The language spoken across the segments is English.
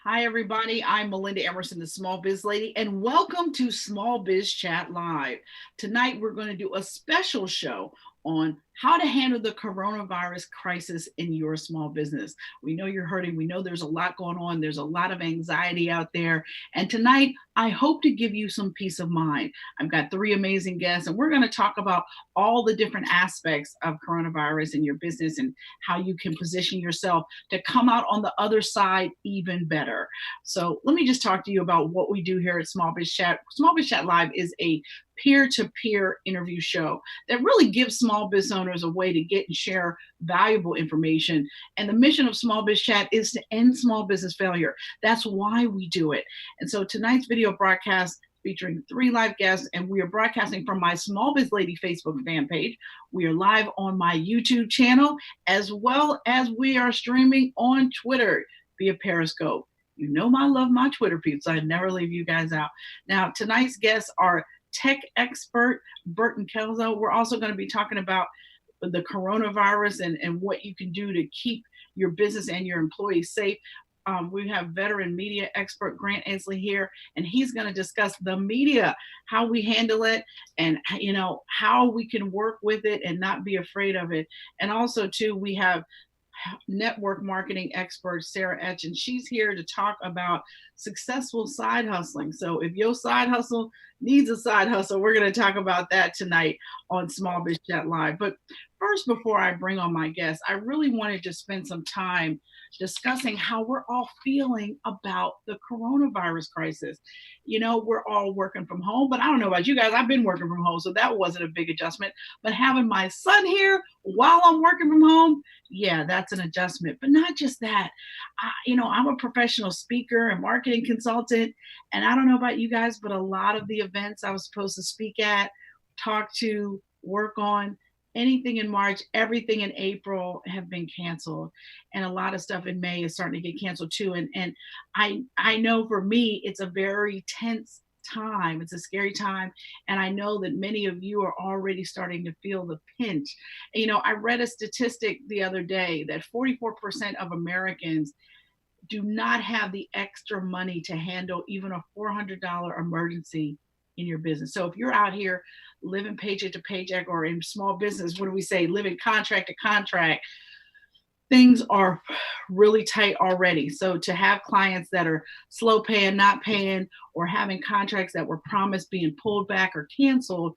Hi, everybody. I'm Melinda Emerson, the Small Biz Lady, and welcome to Small Biz Chat Live. Tonight, we're going to do a special show on how to handle the coronavirus crisis in your small business. We know you're hurting. We know there's a lot going on. There's a lot of anxiety out there. And tonight, I hope to give you some peace of mind. I've got three amazing guests, and we're going to talk about all the different aspects of coronavirus in your business and how you can position yourself to come out on the other side even better. So let me just talk to you about what we do here at Small Biz Chat. Small Biz Chat Live is a peer-to-peer interview show that really gives small business owners a way to get and share valuable information. And the mission of Small Biz Chat is to end small business failure. That's why we do it. And so tonight's video broadcast featuring three live guests, and we are broadcasting from my Small Biz Lady Facebook fan page. We are live on my YouTube channel, as well as we are streaming on Twitter via Periscope. You know I love my Twitter peeps. I never leave you guys out. Now, tonight's guests are tech expert Burton Kelso. We're also going to be talking about the coronavirus and what you can do to keep your business and your employees safe. We have veteran media expert Grant Ainsley here, and he's going to discuss the media, how we handle it, and how we can work with it and not be afraid of it. And also, too, we have network marketing expert Sarah Esch, and she's here to talk about successful side hustling. So if your side hustle needs a side hustle, we're going to talk about that tonight on Small Biz Chat Live. But first, before I bring on my guests, I really wanted to spend some time discussing how we're all feeling about the coronavirus crisis. You know, we're all working from home, but I don't know about you guys. I've been working from home, so that wasn't a big adjustment. But having my son here while I'm working from home, yeah, that's an adjustment. But not just that. I'm a professional speaker and marketing consultant, and I don't know about you guys, but a lot of the events I was supposed to speak at, talk to, work on, anything in March, everything in April have been canceled. And a lot of stuff in May is starting to get canceled too. And I know for me, it's a very tense time. It's a scary time. And I know that many of you are already starting to feel the pinch. I read a statistic the other day that 44% of Americans do not have the extra money to handle even a $400 emergency in your business. So if you're out here living paycheck to paycheck, or in small business, what do we say? Living contract to contract, things are really tight already. So to have clients that are slow paying, not paying, or having contracts that were promised being pulled back or canceled,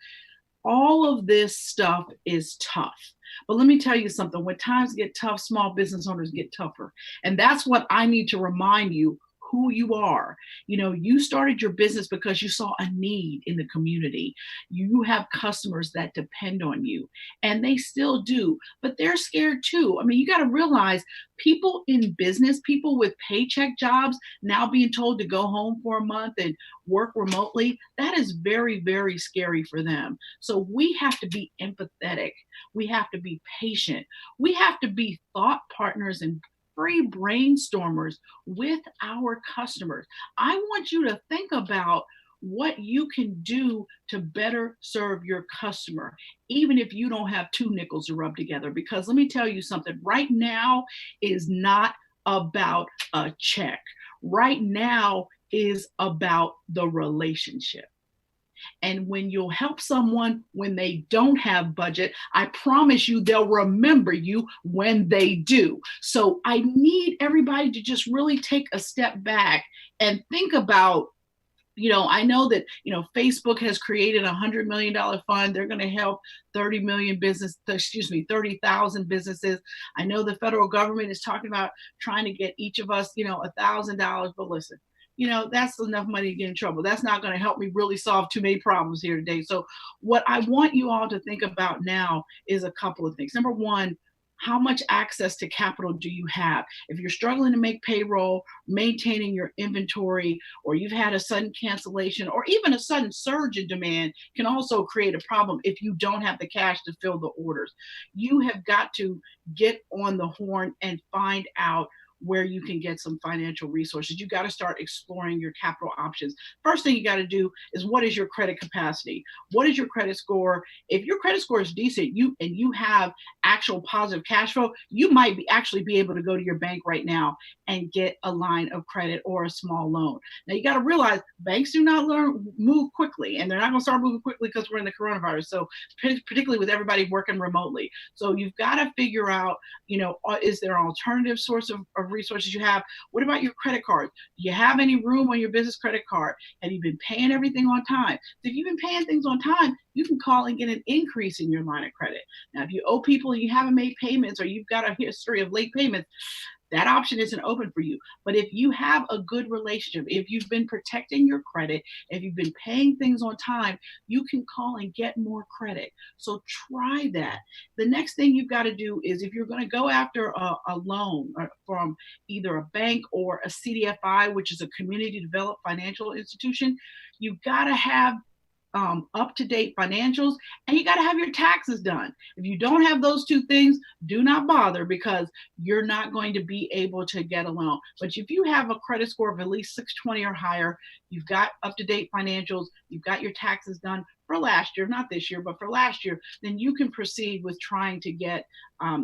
all of this stuff is tough. But let me tell you something, when times get tough, small business owners get tougher. And that's what I need to remind you who you are. You started your business because you saw a need in the community. You have customers that depend on you, and they still do, but they're scared too. I mean, you got to realize people in business, people with paycheck jobs now being told to go home for a month and work remotely, that is very, very scary for them. So we have to be empathetic. We have to be patient. We have to be thought partners and free brainstormers with our customers. I want you to think about what you can do to better serve your customer, even if you don't have two nickels to rub together. Because let me tell you something, right now is not about a check. Right now is about the relationship. And when you'll help someone when they don't have budget, I promise you they'll remember you when they do. So I need everybody to just really take a step back and think about, I know that, Facebook has created $100 million fund. They're going to help 30,000 businesses. I know the federal government is talking about trying to get each of us, $1,000. But listen, that's enough money to get in trouble. That's not going to help me really solve too many problems here today. So what I want you all to think about now is a couple of things. Number one, how much access to capital do you have? If you're struggling to make payroll, maintaining your inventory, or you've had a sudden cancellation, or even a sudden surge in demand can also create a problem if you don't have the cash to fill the orders. You have got to get on the horn and find out where you can get some financial resources. You got to start exploring your capital options. First thing you got to do is, what is your credit capacity? What is your credit score? If your credit score is decent, you have actual positive cash flow, you might actually be able to go to your bank right now and get a line of credit or a small loan. Now you got to realize banks do not move quickly, and they're not going to start moving quickly because we're in the coronavirus. So particularly with everybody working remotely. So you've got to figure out, is there an alternative source of resources you have? What about your credit cards? Do you have any room on your business credit card? Have you been paying everything on time? So if you've been paying things on time, you can call and get an increase in your line of credit. Now, if you owe people and you haven't made payments, or you've got a history of late payments, that option isn't open for you. But if you have a good relationship, if you've been protecting your credit, if you've been paying things on time, you can call and get more credit. So try that. The next thing you've got to do is, if you're going to go after a loan from either a bank or a CDFI, which is a community developed financial institution, you've got to have up-to-date financials, and you got to have your taxes done. If you don't have those two things, do not bother, because you're not going to be able to get a loan. But if you have a credit score of at least 620 or higher, you've got up-to-date financials, you've got your taxes done for last year, not this year, but for last year, then you can proceed with trying to get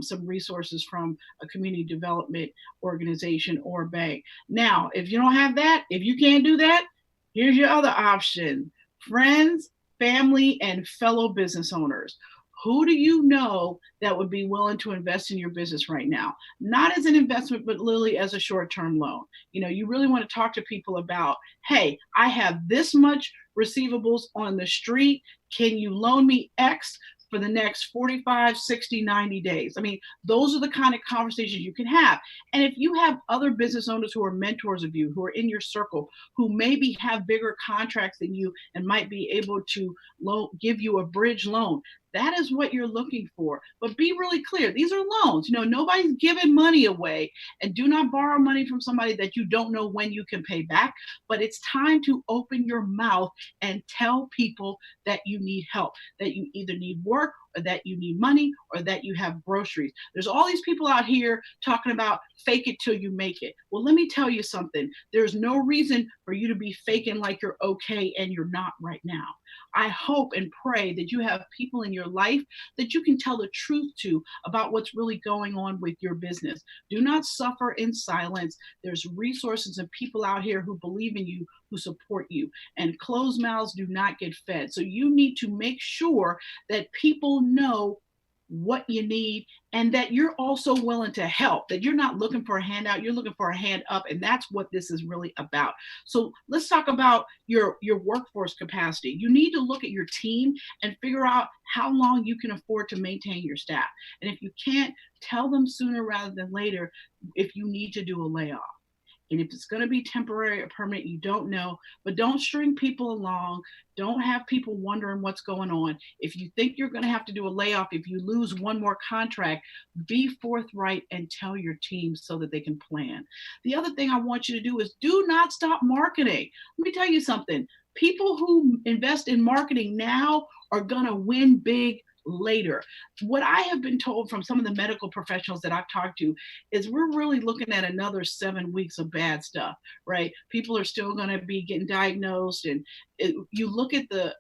some resources from a community development organization or bank. Now, if you don't have that, if you can't do that, here's your other option. Friends, family, and fellow business owners. Who do you know that would be willing to invest in your business right now? Not as an investment, but literally as a short-term loan. You really want to talk to people about, hey, I have this much receivables on the street. Can you loan me X for the next 45, 60, 90 days? I mean, those are the kind of conversations you can have. And if you have other business owners who are mentors of you, who are in your circle, who maybe have bigger contracts than you and might be able to give you a bridge loan, that is what you're looking for. But be really clear. These are loans. Nobody's giving money away, and do not borrow money from somebody that you don't know when you can pay back. But it's time to open your mouth and tell people that you need help, that you either need work, or that you need money, or that you have groceries. There's all these people out here talking about fake it till you make it. Well, let me tell you something. There's no reason for you to be faking like you're okay and you're not right now. I hope and pray that you have people in your life that you can tell the truth to about what's really going on with your business. Do not suffer in silence. There's resources and people out here who believe in you, who support you, and closed mouths do not get fed. So you need to make sure that people know what you need, and that you're also willing to help, that you're not looking for a handout, you're looking for a hand up. And that's what this is really about. So let's talk about your workforce capacity. You need to look at your team and figure out how long you can afford to maintain your staff. And if you can't, tell them sooner rather than later if you need to do a layoff. And if it's going to be temporary or permanent, you don't know, but don't string people along. Don't have people wondering what's going on. If you think you're going to have to do a layoff, if you lose one more contract, be forthright and tell your team so that they can plan. The other thing I want you to do is do not stop marketing. Let me tell you something. People who invest in marketing now are going to win big later. What I have been told from some of the medical professionals that I've talked to is we're really looking at another 7 weeks of bad stuff, right? People are still going to be getting diagnosed, and you look at the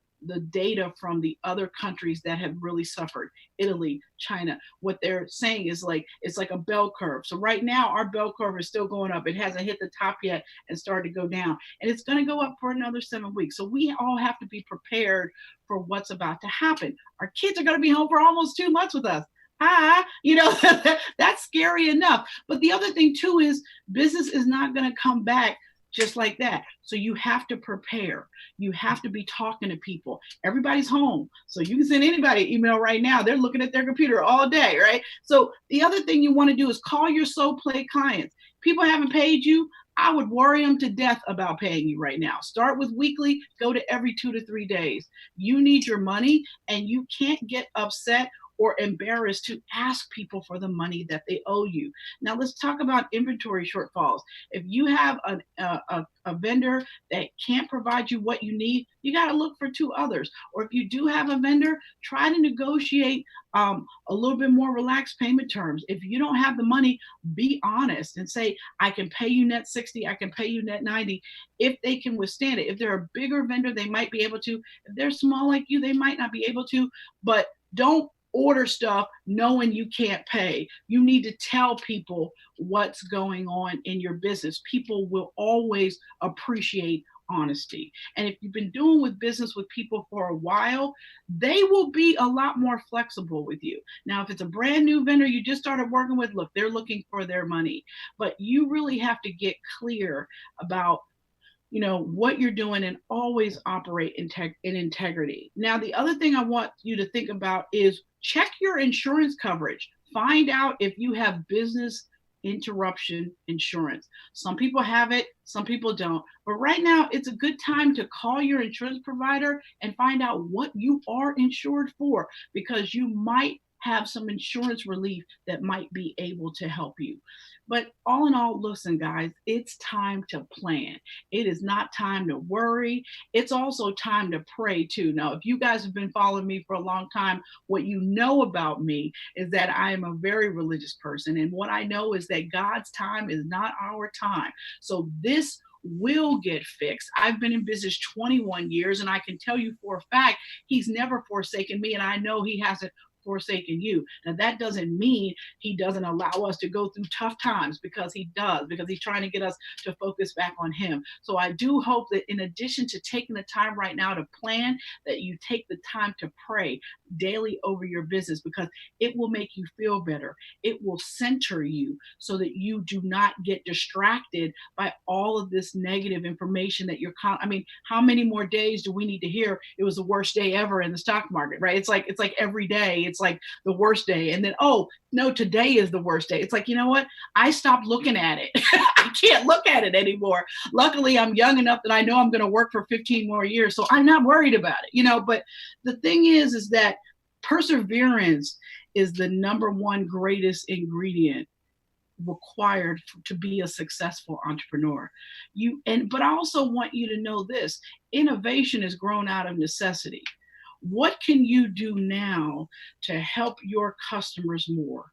data from the other countries that have really suffered, Italy, China, what they're saying is it's like a bell curve. So right now our bell curve is still going up. It hasn't hit the top yet and started to go down, and it's going to go up for another 7 weeks. So we all have to be prepared for what's about to happen. Our kids are going to be home for almost 2 months with us. That's scary enough. But the other thing too is business is not going to come back just like that. So you have to prepare. You have to be talking to people. Everybody's home. So you can send anybody an email right now. They're looking at their computer all day, right? So the other thing you want to do is call your sole play clients. People haven't paid you. I would worry them to death about paying you right now. Start with weekly, go to every 2 to 3 days. You need your money, and you can't get upset or embarrassed to ask people for the money that they owe you. Now let's talk about inventory shortfalls. If you have a vendor that can't provide you what you need, you got to look for two others. Or if you do have a vendor, try to negotiate a little bit more relaxed payment terms. If you don't have the money, be honest and say, I can pay you net 60, I can pay you net 90, if they can withstand it. If they're a bigger vendor, they might be able to. If they're small like you, they might not be able to, but don't order stuff knowing you can't pay. You need to tell people what's going on in your business. People will always appreciate honesty. And if you've been doing with business with people for a while, they will be a lot more flexible with you. Now, if it's a brand new vendor you just started working with, look, they're looking for their money, but you really have to get clear about what you're doing and always operate in integrity. Now, the other thing I want you to think about is check your insurance coverage. Find out if you have business interruption insurance. Some people have it, some people don't. But right now, it's a good time to call your insurance provider and find out what you are insured for, because you might have some insurance relief that might be able to help you. But all in all, listen, guys, it's time to plan. It is not time to worry. It's also time to pray too. Now, if you guys have been following me for a long time, what you know about me is that I am a very religious person. And what I know is that God's time is not our time. So this will get fixed. I've been in business 21 years, and I can tell you for a fact, he's never forsaken me. And I know he hasn't forsaken you. Now, that doesn't mean he doesn't allow us to go through tough times, because he does, because he's trying to get us to focus back on him. So I do hope that in addition to taking the time right now to plan, that you take the time to pray daily over your business, because it will make you feel better. It will center you so that you do not get distracted by all of this negative information that how many more days do we need to hear it was the worst day ever in the stock market, right? It's like every day it's like the worst day, and then, oh no, today is the worst day. It's like, you know what, I stopped looking at it. I can't look at it anymore. Luckily, I'm young enough that I know I'm going to work for 15 more years, so I'm not worried about it, but the thing is that perseverance is the number one greatest ingredient required to be a successful entrepreneur. But I also want you to know this: innovation is grown out of necessity. What can you do now to help your customers more?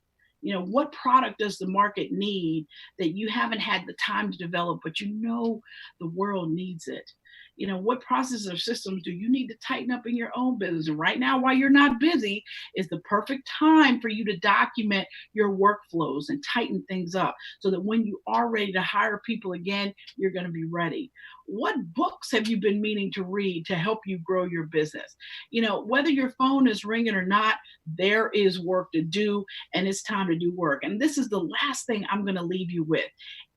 What product does the market need that you haven't had the time to develop, but the world needs it? What processes or systems do you need to tighten up in your own business? And right now, while you're not busy, is the perfect time for you to document your workflows and tighten things up, so that when you are ready to hire people again, you're going to be ready. What books have you been meaning to read to help you grow your business? Whether your phone is ringing or not, there is work to do, and it's time to do work. And this is the last thing I'm going to leave you with.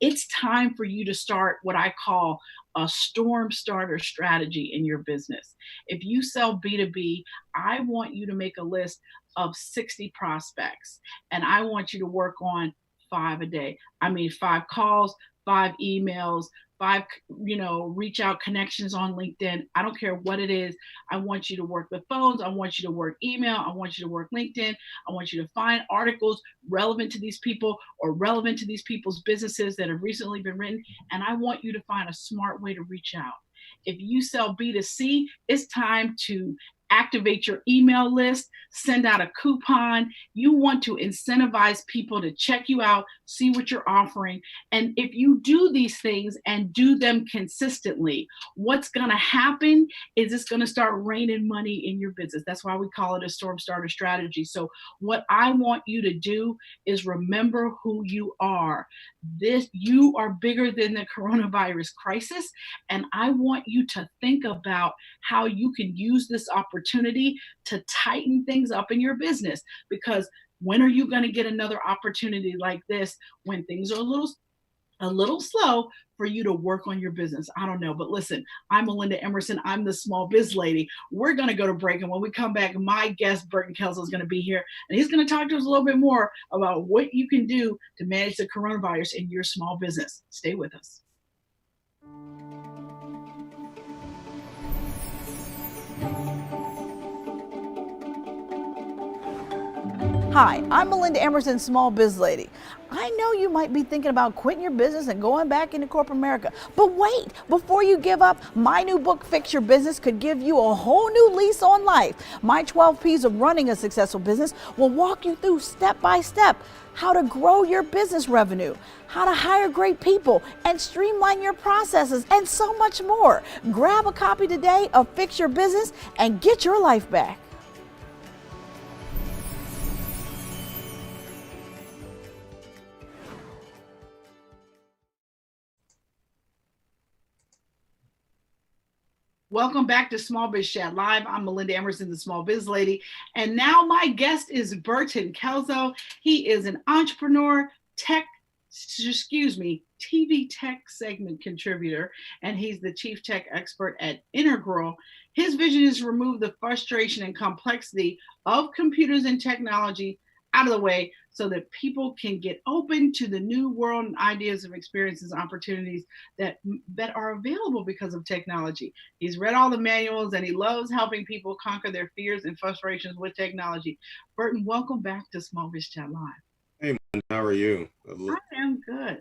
It's time for you to start what I call a storm starter strategy in your business. If you sell B2B, I want you to make a list of 60 prospects, and I want you to work on 5 a day. 5 calls, 5 emails, 5, reach out connections on LinkedIn. I don't care what it is. I want you to work the phones. I want you to work email. I want you to work LinkedIn. I want you to find articles relevant to these people or relevant to these people's businesses that have recently been written. And I want you to find a smart way to reach out. If you sell B2C, it's time to activate your email list, send out a coupon. You want to incentivize people to check you out, see what you're offering. And if you do these things and do them consistently, what's going to happen is it's going to start raining money in your business. That's why we call it a storm starter strategy. So what I want you to do is remember who you are. You are bigger than the coronavirus crisis. And I want you to think about how you can use this opportunity to tighten things up in your business. Because when are you going to get another opportunity like this, when things are a little slow for you to work on your business? I don't know. But listen, I'm Melinda Emerson. I'm the Small Biz Lady. We're going to go to break. And when we come back, my guest, Burton Kelso, is going to be here. And he's going to talk to us a little bit more about what you can do to manage the coronavirus in your small business. Stay with us. Hi, I'm Melinda Emerson, Small Biz Lady. I know you might be thinking about quitting your business and going back into corporate America, but wait, before you give up, my new book, Fix Your Business, could give you a whole new lease on life. My 12 P's of running a successful business will walk you through step by step how to grow your business revenue, how to hire great people, and streamline your processes, and so much more. Grab a copy today of Fix Your Business and get your life back. Welcome back to Small Biz Chat Live. I'm Melinda Emerson, the Small Biz Lady. And now my guest is Burton Kelso. He is an entrepreneur, TV tech segment contributor, and he's the chief tech expert at Integral. His vision is to remove the frustration and complexity of computers and technology out of the way so that people can get open to the new world and ideas of experiences, opportunities that are available because of technology. He's read all the manuals and he loves helping people conquer their fears and frustrations with technology. Burton, welcome back to Small Biz Chat Live. Hey, man, how are you? I am good.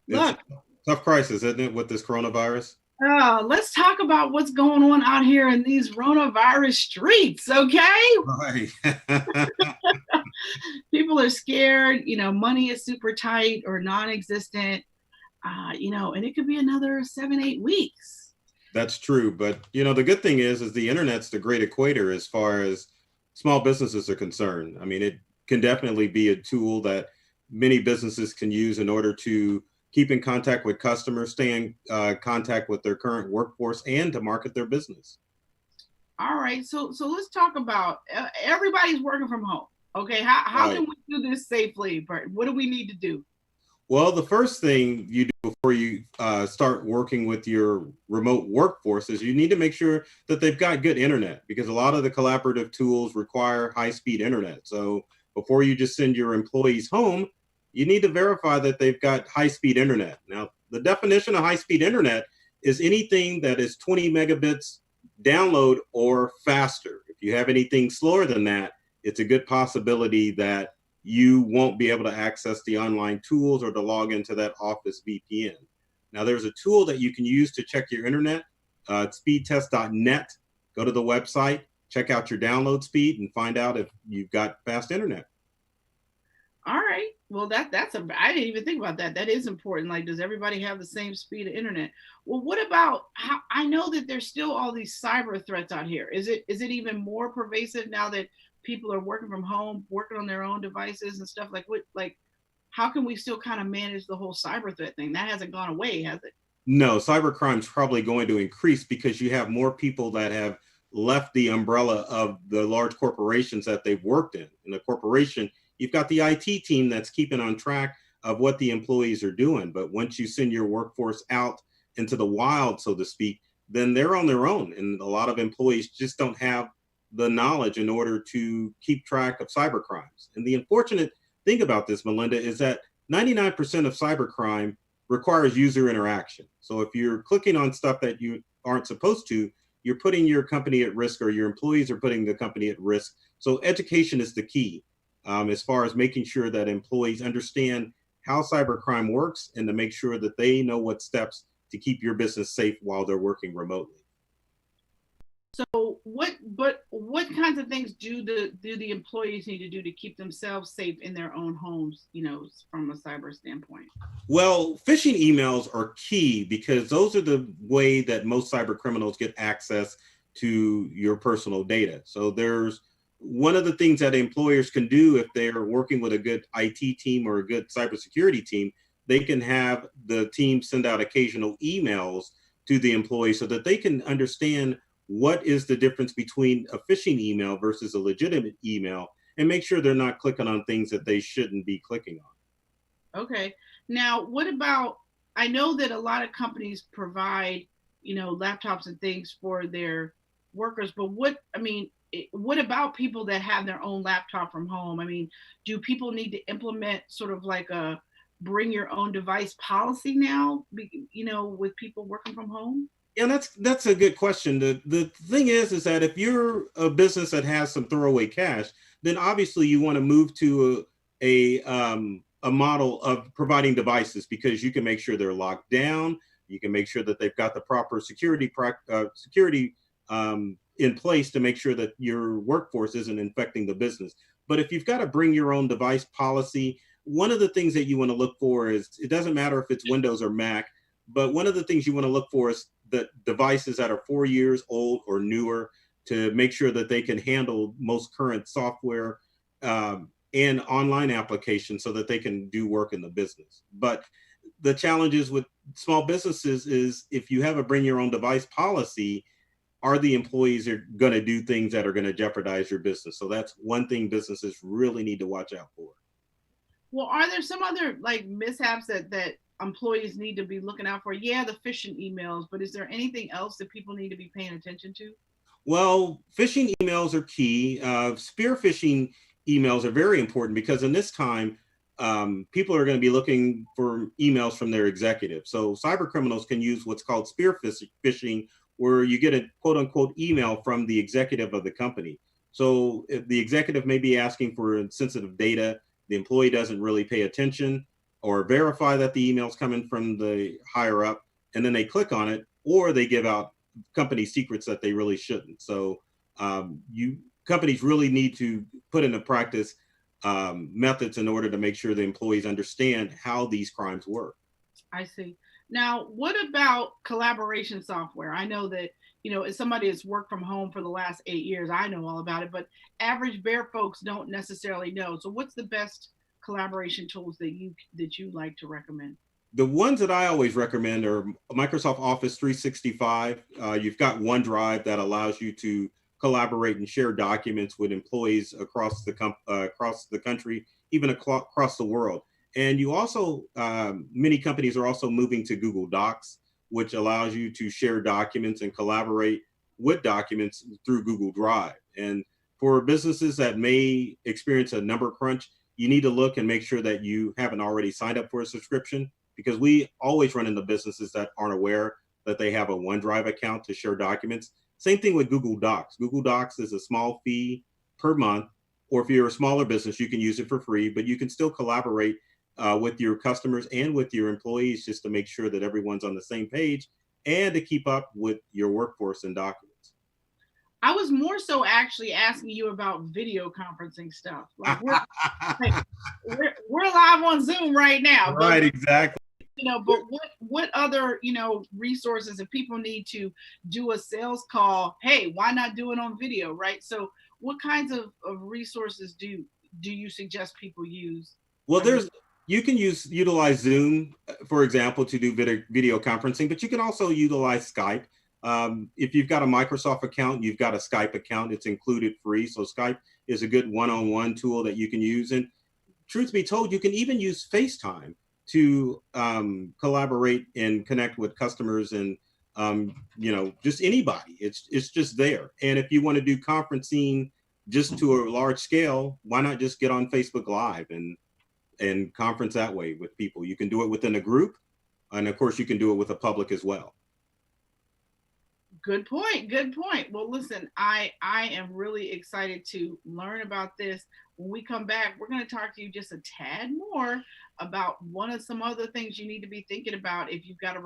Look, it's a tough crisis, isn't it, with this coronavirus? Let's talk about what's going on out here in these coronavirus streets, okay? Right. People are scared, money is super tight or non-existent, and it could be another 7-8 weeks. That's true. But, the good thing is the internet's the great equator as far as small businesses are concerned. I mean, it can definitely be a tool that many businesses can use in order to keep in contact with customers, stay in contact with their current workforce, and to market their business. All right. So let's talk about everybody's working from home. Okay. How can we do this safely, Burton? What do we need to do? Well, the first thing you do before you start working with your remote workforce is you need to make sure that they've got good internet, because a lot of the collaborative tools require high-speed internet. So before you just send your employees home, you need to verify that they've got high-speed internet. Now, the definition of high-speed internet is anything that is 20 megabits download or faster. If you have anything slower than that, it's a good possibility that you won't be able to access the online tools or to log into that Office VPN. Now, there's a tool that you can use to check your internet. It's speedtest.net. Go to the website, check out your download speed, and find out if you've got fast internet. All right. Well, I didn't even think about that. That is important. Like, does everybody have the same speed of internet? Well, what about how I know that there's still all these cyber threats out here? Is it even more pervasive now that people are working from home, working on their own devices and stuff? How can we still kind of manage the whole cyber threat thing? That hasn't gone away, has it? No, cyber crime is probably going to increase because you have more people that have left the umbrella of the large corporations that they've worked in. In a corporation, you've got the IT team that's keeping on track of what the employees are doing. But once you send your workforce out into the wild, so to speak, then they're on their own. And a lot of employees just don't have the knowledge in order to keep track of cyber crimes. And the unfortunate thing about this, Melinda, is that 99% of cybercrime requires user interaction. So if you're clicking on stuff that you aren't supposed to, you're putting your company at risk, or your employees are putting the company at risk. So education is the key as far as making sure that employees understand how cybercrime works and to make sure that they know what steps to keep your business safe while they're working remotely. So what kinds of things do the employees need to do to keep themselves safe in their own homes, from a cyber standpoint? Well, phishing emails are key because those are the way that most cyber criminals get access to your personal data. So there's one of the things that employers can do if they're working with a good IT team or a good cybersecurity team, they can have the team send out occasional emails to the employee so that they can understand what is the difference between a phishing email versus a legitimate email, and make sure they're not clicking on things that they shouldn't be clicking on. Okay. Now, what about, I know that a lot of companies provide, laptops and things for their workers, but what about people that have their own laptop from home? I mean, do people need to implement sort of like a bring your own device policy now, with people working from home? Yeah, that's a good question. The thing is that if you're a business that has some throwaway cash, then obviously you want to move to a model of providing devices, because you can make sure they're locked down. You can make sure that they've got the proper security in place to make sure that your workforce isn't infecting the business. But if you've got to bring your own device policy, one of the things that you want to look for is, it doesn't matter if it's Windows or Mac, but one of the things you want to look for is the devices that are 4 years old or newer, to make sure that they can handle most current software and online applications, so that they can do work in the business. But the challenges with small businesses is, if you have a bring your own device policy, are the employees are going to do things that are going to jeopardize your business? So that's one thing businesses really need to watch out for. Well, are there some other like mishaps that employees need to be looking out for? Yeah, the phishing emails, but is there anything else that people need to be paying attention to? Well, phishing emails are key. Spear phishing emails are very important, because in this time, people are going to be looking for emails from their executives. So cyber criminals can use what's called spear phishing, where you get a quote unquote email from the executive of the company. So if the executive may be asking for sensitive data, the employee doesn't really pay attention or verify that the email's coming from the higher up, and then they click on it, or they give out company secrets that they really shouldn't. So companies really need to put into practice methods in order to make sure the employees understand how these crimes work. I see. Now, what about collaboration software? I know that, as somebody that's worked from home for the last 8 years, I know all about it, but average bear folks don't necessarily know. So what's the best collaboration tools that you like to recommend? The ones that I always recommend are Microsoft Office 365. You've got OneDrive that allows you to collaborate and share documents with employees across the country, even across the world. And you also, many companies are also moving to Google Docs, which allows you to share documents and collaborate with documents through Google Drive. And for businesses that may experience a number crunch, you need to look and make sure that you haven't already signed up for a subscription, because we always run into businesses that aren't aware that they have a OneDrive account to share documents. Same thing with Google Docs. Google Docs is a small fee per month, or if you're a smaller business, you can use it for free, but you can still collaborate with your customers and with your employees, just to make sure that everyone's on the same page and to keep up with your workforce and documents. I was more so actually asking you about video conferencing stuff. Like we're live on Zoom right now. Right, exactly. But what other, resources, if people need to do a sales call, hey, why not do it on video, right? So what kinds of resources do you suggest people use? Well, you can utilize Zoom, for example, to do video conferencing, but you can also utilize Skype. If you've got a Microsoft account, you've got a Skype account, it's included free. So Skype is a good one-on-one tool that you can use. And truth be told, you can even use FaceTime to collaborate and connect with customers and, just anybody. It's just there. And if you want to do conferencing just to a large scale, why not just get on Facebook Live and conference that way with people? You can do it within a group, and of course you can do it with the public as well. Good point. Well, listen, I am really excited to learn about this. When we come back, we're going to talk to you just a tad more about some other things you need to be thinking about if you've got a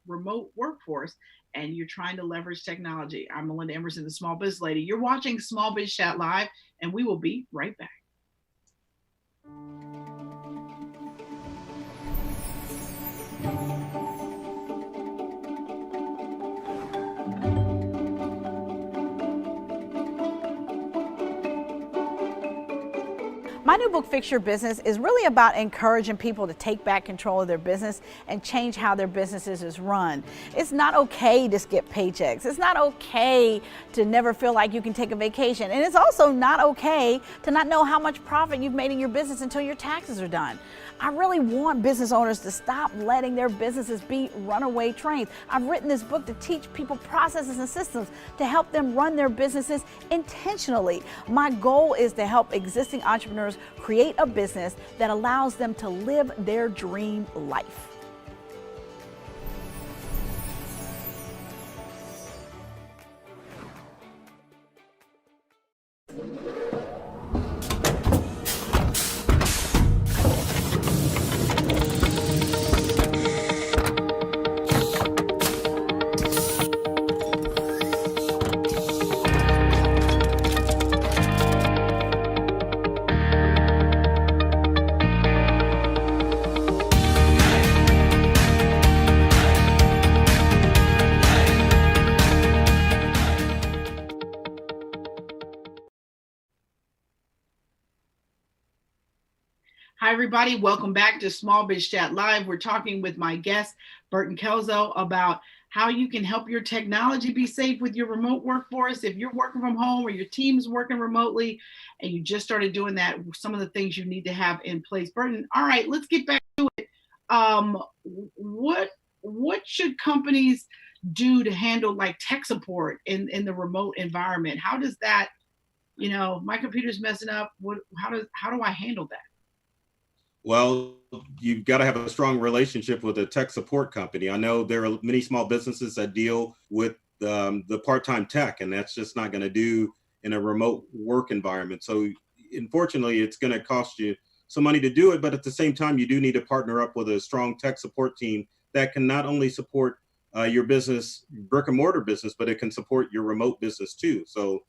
remote workforce and you're trying to leverage technology. I'm Melinda Emerson, the Small Biz Lady. You're watching Small Biz Chat Live, and we will be right back. My new book, Fix Your Business, is really about encouraging people to take back control of their business and change how their businesses is run. It's not okay to skip paychecks. It's not okay to never feel like you can take a vacation. And it's also not okay to not know how much profit you've made in your business until your taxes are done. I really want business owners to stop letting their businesses be runaway trains. I've written this book to teach people processes and systems to help them run their businesses intentionally. My goal is to help existing entrepreneurs create a business that allows them to live their dream life. Hi, everybody. Welcome back to Small Biz Chat Live. We're talking with my guest, Burton Kelso, about how you can help your technology be safe with your remote workforce. If you're working from home or your team's working remotely and you just started doing that, some of the things you need to have in place. Burton, all right, let's get back to it. What should companies do to handle like tech support in the remote environment? How does that, my computer's messing up. How do I handle that? Well, you've got to have a strong relationship with a tech support company. I know there are many small businesses that deal with the part-time tech, and that's just not going to do in a remote work environment. So unfortunately, it's going to cost you some money to do it, but at the same time, you do need to partner up with a strong tech support team that can not only support your business, brick and mortar business, but it can support your remote business too. So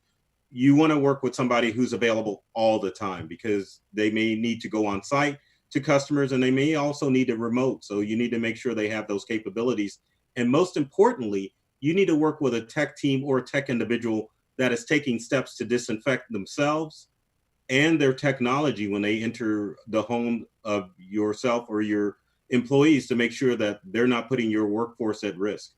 you want to work with somebody who's available all the time, because they may need to go on site to customers, and they may also need a remote. So you need to make sure they have those capabilities. And most importantly, you need to work with a tech team or a tech individual that is taking steps to disinfect themselves and their technology when they enter the home of yourself or your employees, to make sure that they're not putting your workforce at risk.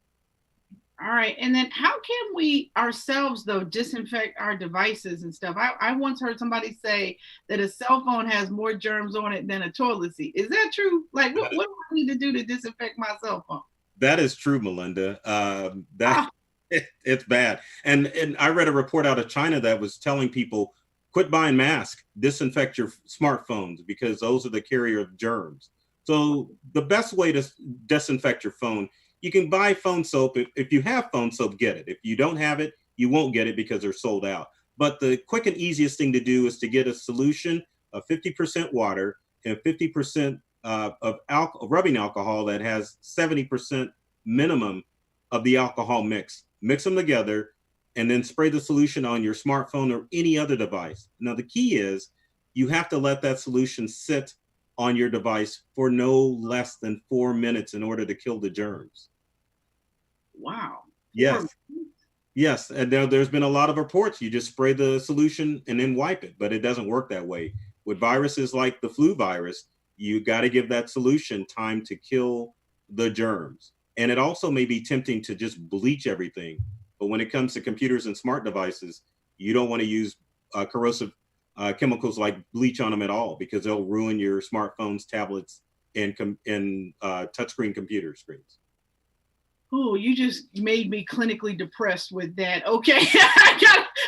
All right. And then how can we ourselves, though, disinfect our devices and stuff? I once heard somebody say that a cell phone has more germs on it than a toilet seat. Is that true? Like, what do I need to do to disinfect my cell phone? That is true, Melinda. It's bad. And I read a report out of China that was telling people, quit buying masks, disinfect your smartphones, because those are the carrier of germs. So the best way to disinfect your phone, you can buy phone soap. If you have phone soap, get it. If you don't have it, you won't get it because they're sold out. But the quick and easiest thing to do is to get a solution of 50% water and 50% of rubbing alcohol that has 70% minimum of the alcohol mix. Mix them together and then spray the solution on your smartphone or any other device. Now, the key is you have to let that solution sit on your device for no less than 4 minutes in order to kill the germs. Wow. Yes. Yes. And there's been a lot of reports. You just spray the solution and then wipe it, but it doesn't work that way. With viruses like the flu virus, you got to give that solution time to kill the germs. And it also may be tempting to just bleach everything. But when it comes to computers and smart devices, you don't want to use corrosive chemicals like bleach on them at all, because they'll ruin your smartphones, tablets, and touchscreen computer screens. Oh, you just made me clinically depressed with that. Okay,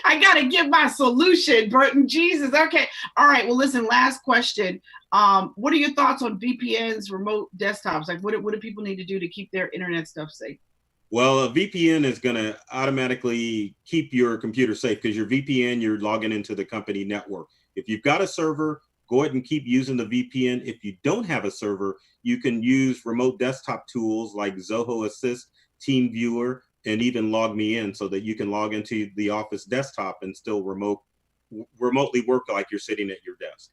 I gotta get my solution, Burton. Jesus. Okay. All right. Well, listen. Last question. What are your thoughts on VPNs, remote desktops? Like, what do people need to do to keep their internet stuff safe? Well, a VPN is going to automatically keep your computer safe, because your VPN, you're logging into the company network. If you've got a server, go ahead and keep using the VPN. If you don't have a server, you can use remote desktop tools like Zoho Assist, TeamViewer, and even LogMeIn, so that you can log into the Office desktop and still remotely work like you're sitting at your desk.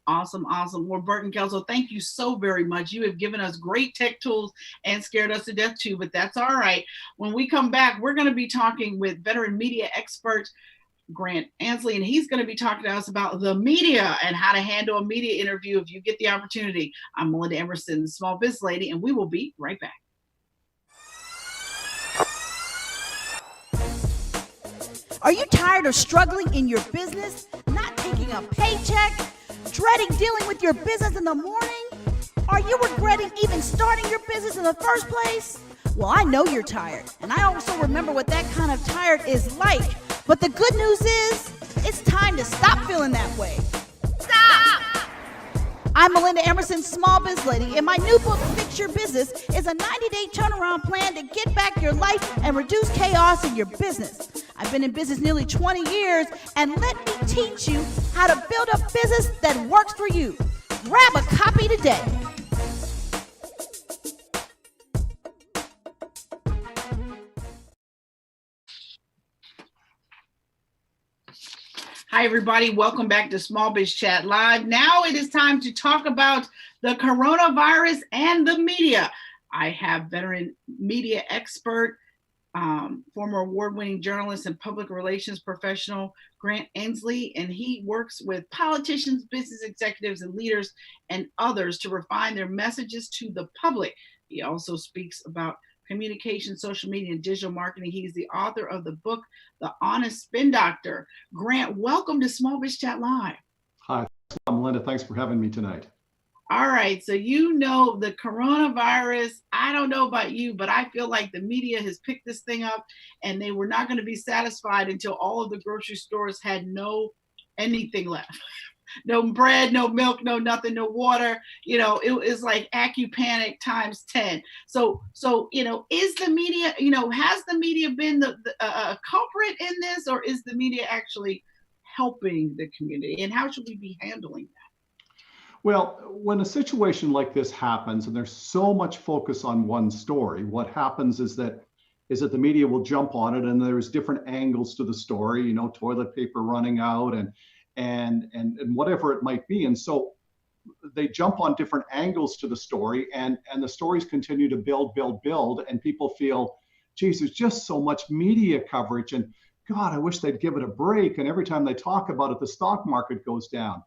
Awesome. Awesome. Well, Burton Kelso, thank you so very much. You have given us great tech tools and scared us to death too, but that's all right. When we come back, we're going to be talking with veteran media expert Grant Ainsley, and he's going to be talking to us about the media and how to handle a media interview if you get the opportunity. I'm Melinda Emerson, the Small Biz Lady, and we will be right back. Are you tired of struggling in your business, not taking a paycheck, dreading dealing with your business in the morning? Are you regretting even starting your business in the first place? Well, I know you're tired, and I also remember what that kind of tired is like. But the good news is, it's time to stop feeling that way. Stop! I'm Melinda Emerson, Small Biz Lady, and my new book, Fix Your Business, is a 90-day turnaround plan to get back your life and reduce chaos in your business. I've been in business nearly 20 years, and let me teach you how to build a business that works for you. Grab a copy today. Hi, everybody. Welcome back to Small Biz Chat Live. Now it is time to talk about the coronavirus and the media. I have veteran media expert former award-winning journalist and public relations professional, Grant Ainsley, and he works with politicians, business executives, and leaders and others to refine their messages to the public. He also speaks about communication, social media, and digital marketing. He's the author of the book, The Honest Spin Doctor. Grant, welcome to Small Biz Chat Live. Hi, Melinda. Thanks for having me tonight. All right, so you know the coronavirus, I don't know about you, but I feel like the media has picked this thing up and they were not going to be satisfied until all of the grocery stores had anything left. No bread, no milk, no nothing, no water. You know, it was like AccuPanic times 10. So you know, is the media, you know, has the media been the culprit in this, or is the media actually helping the community? And how should we be handling that? Well, when a situation like this happens and there's so much focus on one story, what happens is that the media will jump on it, and there's different angles to the story, you know, toilet paper running out and whatever it might be. And so they jump on different angles to the story, and the stories continue to build, and people feel, geez, there's just so much media coverage, and God, I wish they'd give it a break. And every time they talk about it, the stock market goes down.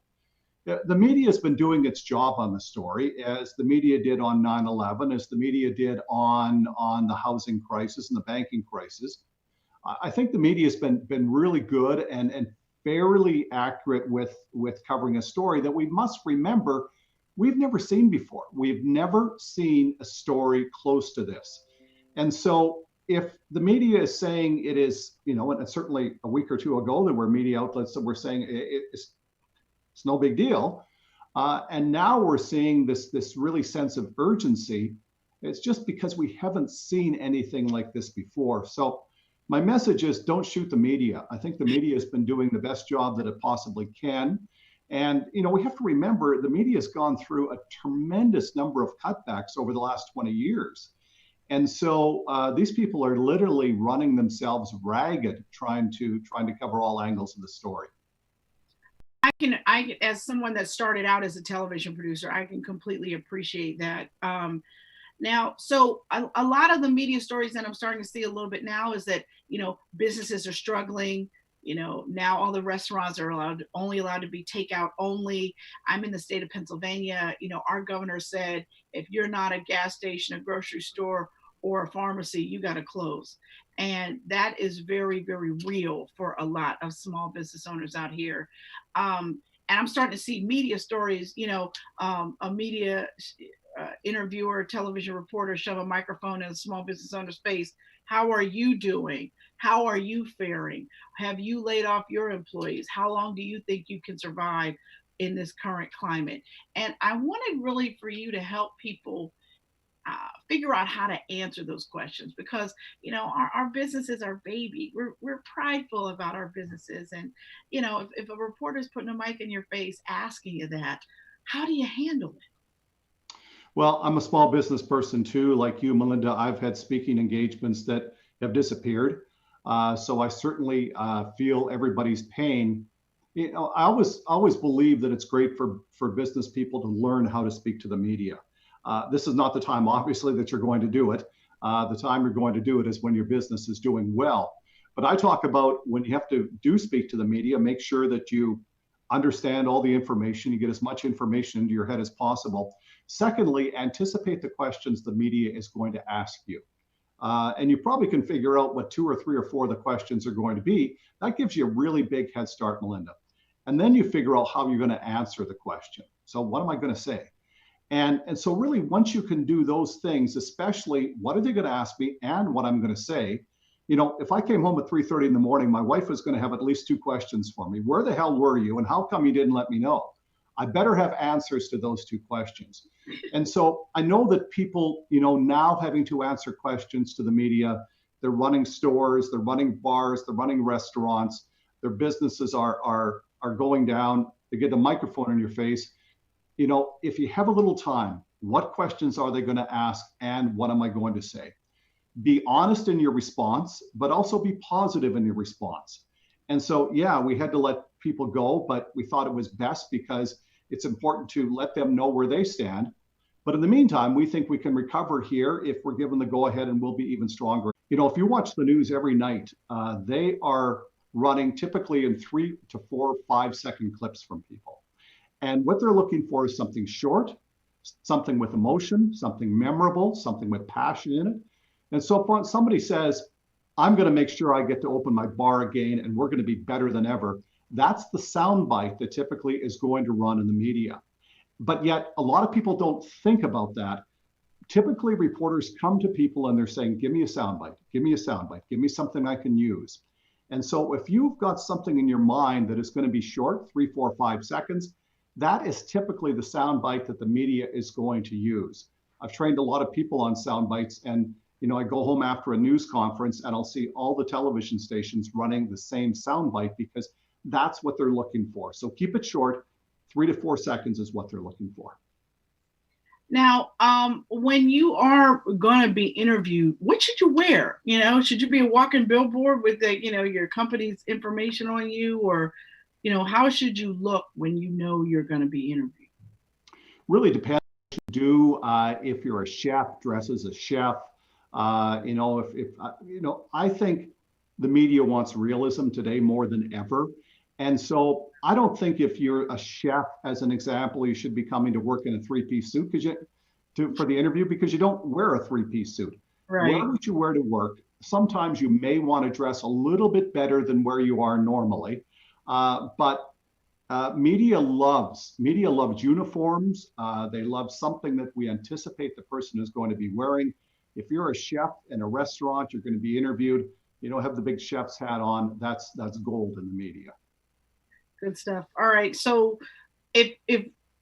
The media has been doing its job on the story, as the media did on 9/11, as the media did on the housing crisis and the banking crisis. I think the media has been really good and fairly accurate with covering a story that we must remember we've never seen before. We've never seen a story close to this. And so if the media is saying it is, you know, and certainly a week or two ago, there were media outlets that were saying it's no big deal. And now we're seeing this really sense of urgency. It's just because we haven't seen anything like this before. So my message is, don't shoot the media. I think the media has been doing the best job that it possibly can. And, you know, we have to remember the media has gone through a tremendous number of cutbacks over the last 20 years. And so these people are literally running themselves ragged, trying to cover all angles of the story. I, as someone that started out as a television producer, I can completely appreciate that. Now, so a lot of the media stories that I'm starting to see a little bit now is that, you know, businesses are struggling. You know, now all the restaurants are only allowed to be takeout only. I'm in the state of Pennsylvania. You know, our governor said, if you're not a gas station, a grocery store, or a pharmacy, you got to close. And that is very, very real for a lot of small business owners out here. And I'm starting to see media stories, you know, a media interviewer, television reporter shove a microphone in a small business owner's face. How are you doing? How are you faring? Have you laid off your employees? How long do you think you can survive in this current climate? And I wanted really for you to help people figure out how to answer those questions, because, you know, our business is our baby. We're prideful about our businesses. And, you know, if a reporter is putting a mic in your face asking you that, how do you handle it? Well, I'm a small business person too, like you, Melinda. I've had speaking engagements that have disappeared. So I certainly feel everybody's pain. You know, I always believe that it's great for business people to learn how to speak to the media. This is not the time, obviously, that you're going to do it. The time you're going to do it is when your business is doing well. But I talk about when you have to speak to the media, make sure that you understand all the information, you get as much information into your head as possible. Secondly, anticipate the questions the media is going to ask you. And you probably can figure out what 2 or 3 or 4 of the questions are going to be. That gives you a really big head start, Melinda. And then you figure out how you're going to answer the question. So what am I going to say? And so really, once you can do those things, especially what are they going to ask me and what I'm going to say, you know, if I came home at 3:30 in the morning, my wife was going to have at least 2 questions for me. Where the hell were you? And how come you didn't let me know? I better have answers to those 2 questions. And so I know that people, you know, now having to answer questions to the media, they're running stores, they're running bars, they're running restaurants, their businesses are going down. They get the microphone in your face. You know, if you have a little time, what questions are they going to ask and what am I going to say? Be honest in your response, but also be positive in your response. And so, yeah, we had to let people go, but we thought it was best because it's important to let them know where they stand. But in the meantime, we think we can recover here if we're given the go-ahead, and we'll be even stronger. You know, if you watch the news every night, they are running typically in 3 to 4, 5-second clips from people. And what they're looking for is something short, something with emotion, something memorable, something with passion in it. And so if somebody says, I'm going to make sure I get to open my bar again and we're going to be better than ever, that's the soundbite that typically is going to run in the media. But yet a lot of people don't think about that. Typically reporters come to people and they're saying, give me a soundbite, give me a soundbite, give me something I can use. And so if you've got something in your mind that is going to be short, 3, 4, 5 seconds, that is typically the soundbite that the media is going to use. I've trained a lot of people on soundbites, and you know, I go home after a news conference and I'll see all the television stations running the same soundbite because that's what they're looking for. So keep it short. 3 to 4 seconds is what they're looking for. Now, when you are going to be interviewed, what should you wear? You know, should you be a walking billboard with the, you know, your company's information on you, or, you know, how should you look when you know you're going to be interviewed? Really depends what you do. If you're a chef, dress as a chef. You know, you know, I think the media wants realism today more than ever. And so I don't think if you're a chef, as an example, you should be coming to work in a 3-piece suit for the interview, because you don't wear a 3-piece suit. Right. Wear what you wear to work. Sometimes you may want to dress a little bit better than where you are normally. But media loves uniforms. They love something that we anticipate the person is going to be wearing. If you're a chef in a restaurant, you're going to be interviewed, you don't have the big chef's hat on, that's gold in the media. Good stuff. All right. So if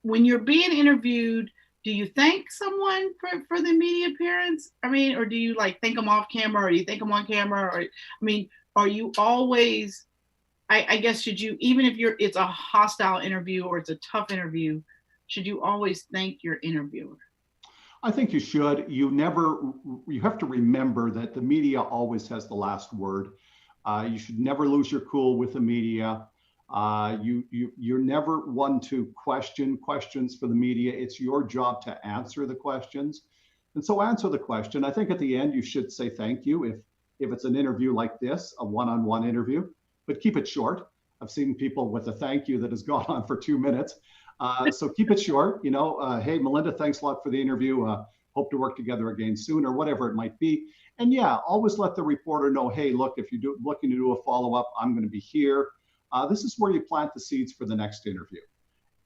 when you're being interviewed, do you thank someone for the media appearance? I mean, or do you like thank them off camera, or do you thank them on camera? Or, I mean, are you always, I guess, should you, even if it's a hostile interview or it's a tough interview, should you always thank your interviewer? I think you should. You have to remember that the media always has the last word. You should never lose your cool with the media. You're never one to question questions for the media. It's your job to answer the questions. And so answer the question. I think at the end, you should say thank you if it's an interview like this, a one-on-one interview, but keep it short. I've seen people with a thank you that has gone on for 2 minutes. So keep it short, you know, hey, Melinda, thanks a lot for the interview. Hope to work together again soon, or whatever it might be. And yeah, always let the reporter know, hey, look, if you're looking to do a follow-up, I'm going to be here. This is where you plant the seeds for the next interview.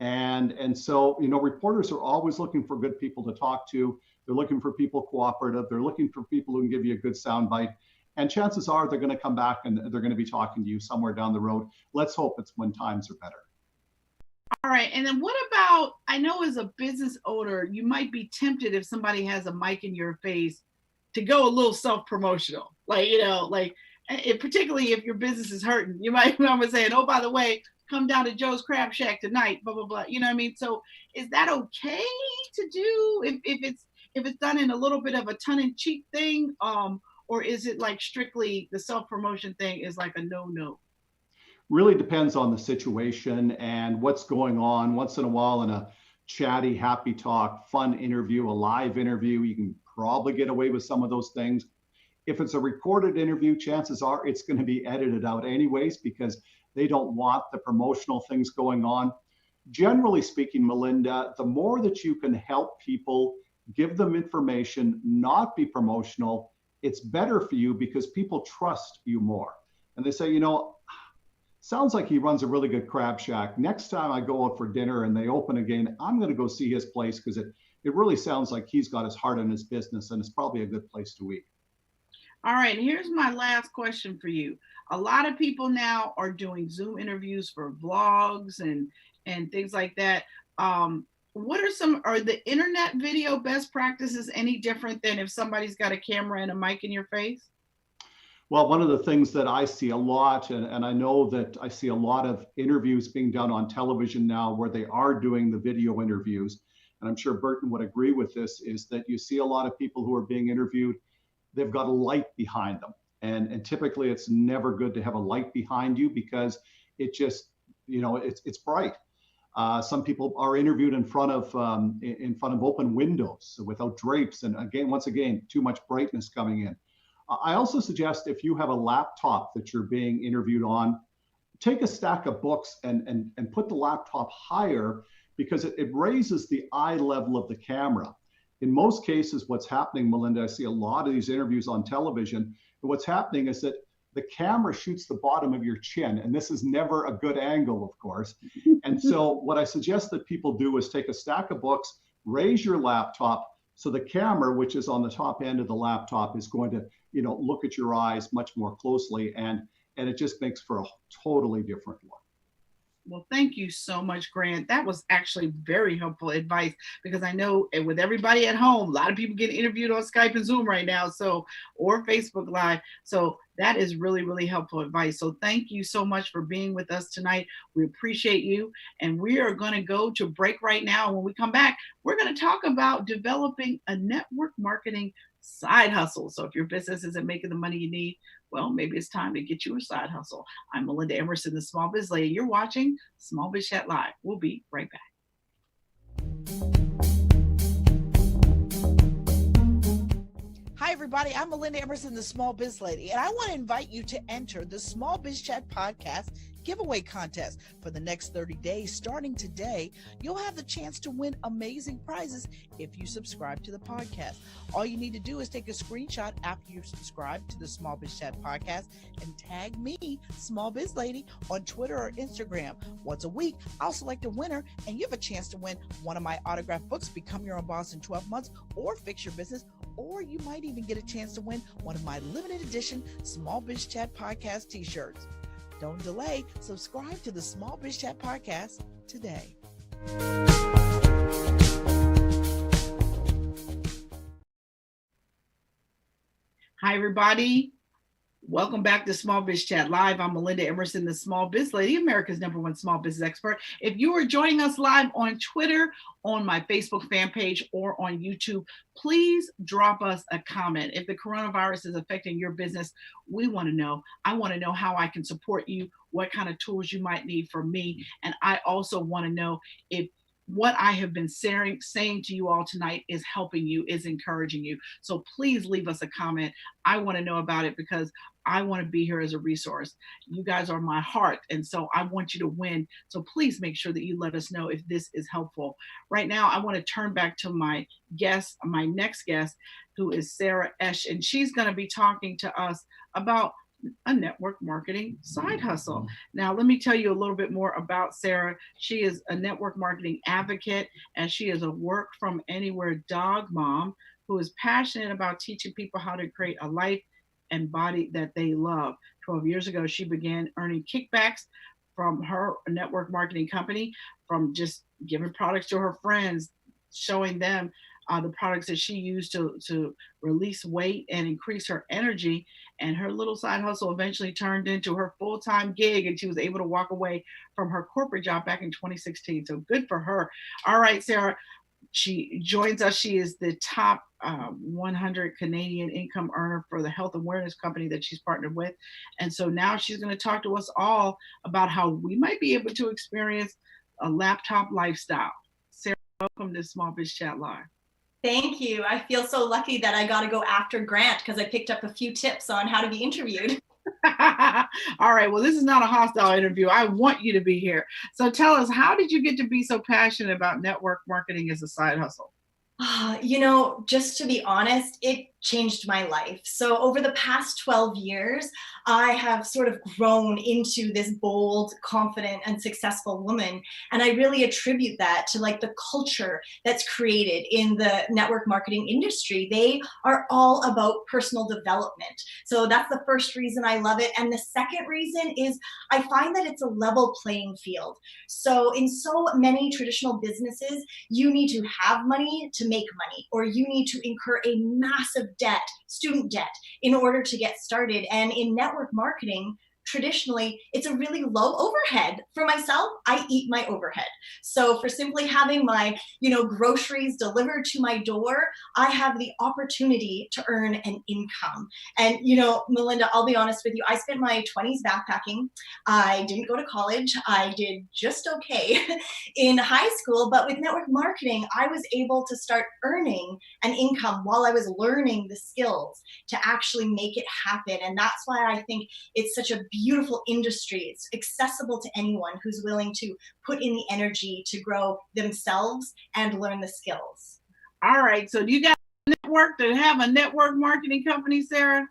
And so, you know, reporters are always looking for good people to talk to. They're looking for people cooperative. They're looking for people who can give you a good soundbite. And chances are they're going to come back and they're going to be talking to you somewhere down the road. Let's hope it's when times are better. All right. And then what about, I know as a business owner, you might be tempted if somebody has a mic in your face to go a little self-promotional. Like, you know, like, particularly if your business is hurting, you might remember saying, oh, by the way, come down to Joe's Crab Shack tonight, blah, blah, blah. You know what I mean? So is that okay to do if it's done in a little bit of a tongue-in-cheek thing? Or is it like strictly the self-promotion thing is like a no-no? Really depends on the situation and what's going on. Once in a while in a chatty, happy talk, fun interview, a live interview, you can probably get away with some of those things. If it's a recorded interview, chances are it's going to be edited out anyways, because they don't want the promotional things going on. Generally speaking, Melinda, the more that you can help people, give them information, not be promotional, it's better for you because people trust you more. And they say, you know, sounds like he runs a really good crab shack. Next time I go out for dinner and they open again, I'm going to go see his place because it really sounds like he's got his heart in his business and it's probably a good place to eat. All right, here's my last question for you. A lot of people now are doing Zoom interviews for vlogs and things like that. Are the internet video best practices any different than if somebody's got a camera and a mic in your face? Well, one of the things that I see a lot, and I know that I see a lot of interviews being done on television now where they are doing the video interviews, and I'm sure Burton would agree with this, is that you see a lot of people who are being interviewed, they've got a light behind them. And typically it's never good to have a light behind you because it just, you know, it's bright. Some people are interviewed in front of open windows without drapes, and once again, too much brightness coming in. I also suggest if you have a laptop that you're being interviewed on, take a stack of books and put the laptop higher, because it raises the eye level of the camera. In most cases, what's happening, Melinda, I see a lot of these interviews on television, and what's happening is that the camera shoots the bottom of your chin, and this is never a good angle, of course. And so what I suggest that people do is take a stack of books, raise your laptop, so the camera, which is on the top end of the laptop, is going to, look at your eyes much more closely, and it just makes for a totally different look. Well, thank you so much, Grant. That was actually very helpful advice, because I know with everybody at home, a lot of people get interviewed on Skype and Zoom right now, or Facebook Live. So that is really, really helpful advice. So thank you so much for being with us tonight. We appreciate you. And we are going to go to break right now. When we come back, we're going to talk about developing a network marketing side hustle. So if your business isn't making the money you need, well, maybe it's time to get you a side hustle. I'm Melinda Emerson, the Small Biz Lady. You're watching SmallBizChat Live. We'll be right back. Hi, everybody. I'm Melinda Emerson, the Small Biz Lady, and I want to invite you to enter the Small Biz Chat podcast giveaway contest. For the next 30 days, starting today, you'll have the chance to win amazing prizes if you subscribe to the podcast. All you need to do is take a screenshot after you subscribe to the Small Biz Chat podcast and tag me, Small Biz Lady, on Twitter or Instagram. Once a week, I'll select a winner, and you have a chance to win one of my autographed books, Become Your Own Boss in 12 Months, or Fix Your Business, or you might even get a chance to win one of my limited edition Small Biz Chat podcast t-shirts. Don't delay. Subscribe to the Small Biz Chat podcast today. Hi, everybody. Welcome back to Small Biz Chat Live. I'm Melinda Emerson, the Small Biz Lady, America's #1 small business expert. If you are joining us live on Twitter, on my Facebook fan page, or on YouTube, please drop us a comment. If the coronavirus is affecting your business, we want to know. I want to know how I can support you, what kind of tools you might need from me. And I also want to know if what I have been saying to you all tonight is helping you, is encouraging you. So please leave us a comment. I want to know about it, because I want to be here as a resource. You guys are my heart, and so I want you to win. So please make sure that you let us know if this is helpful. Right now, I want to turn back to my guest, my next guest, who is Sarah Esch, and she's going to be talking to us about a network marketing side hustle. Now, let me tell you a little bit more about Sarah. She is a network marketing advocate, and she is a work from anywhere dog mom who is passionate about teaching people how to create a life and body that they love. 12 years ago, she began earning kickbacks from her network marketing company, from just giving products to her friends, showing them the products that she used to release weight and increase her energy. And her little side hustle eventually turned into her full-time gig, and she was able to walk away from her corporate job back in 2016. So good for her. All right, Sarah, she joins us. She is the top 100 Canadian income earner for the health awareness company that she's partnered with. And so now she's going to talk to us all about how we might be able to experience a laptop lifestyle. Sarah, welcome to Small Biz Chat Live. Thank you. I feel so lucky that I got to go after Grant, because I picked up a few tips on how to be interviewed. All right. Well, this is not a hostile interview. I want you to be here. So tell us, how did you get to be so passionate about network marketing as a side hustle? Just to be honest, it changed my life. So over the past 12 years, I have sort of grown into this bold, confident, and successful woman. And I really attribute that to like the culture that's created in the network marketing industry. They are all about personal development. So that's the first reason I love it. And the second reason is I find that it's a level playing field. So in so many traditional businesses, you need to have money to make money, or you need to incur a massive debt, student debt, in order to get started. And in network marketing, traditionally, it's a really low overhead. For myself, I eat my overhead. So for simply having my, groceries delivered to my door, I have the opportunity to earn an income. And, Melinda, I'll be honest with you, I spent my 20s backpacking. I didn't go to college. I did just okay in high school, but with network marketing, I was able to start earning an income while I was learning the skills to actually make it happen. And that's why I think it's such a beautiful industry. It's accessible to anyone who's willing to put in the energy to grow themselves and learn the skills. All right. So do you got a network to have a network marketing company, Sarah?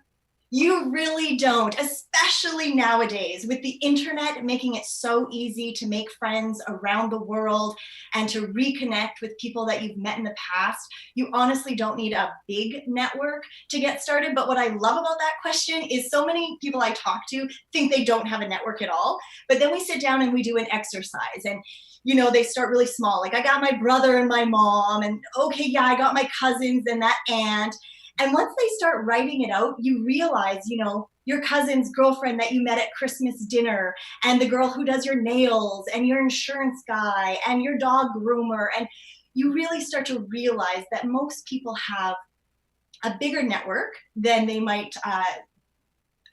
You really don't, especially nowadays with the internet making it so easy to make friends around the world and to reconnect with people that you've met in the past. You honestly don't need a big network to get started. But what I love about that question is so many people I talk to think they don't have a network at all. But then we sit down and we do an exercise, and they start really small. Like, I got my brother and my mom, and okay, yeah, I got my cousins and that aunt. And once they start writing it out, you realize, your cousin's girlfriend that you met at Christmas dinner, and the girl who does your nails, and your insurance guy, and your dog groomer. And you really start to realize that most people have a bigger network than they might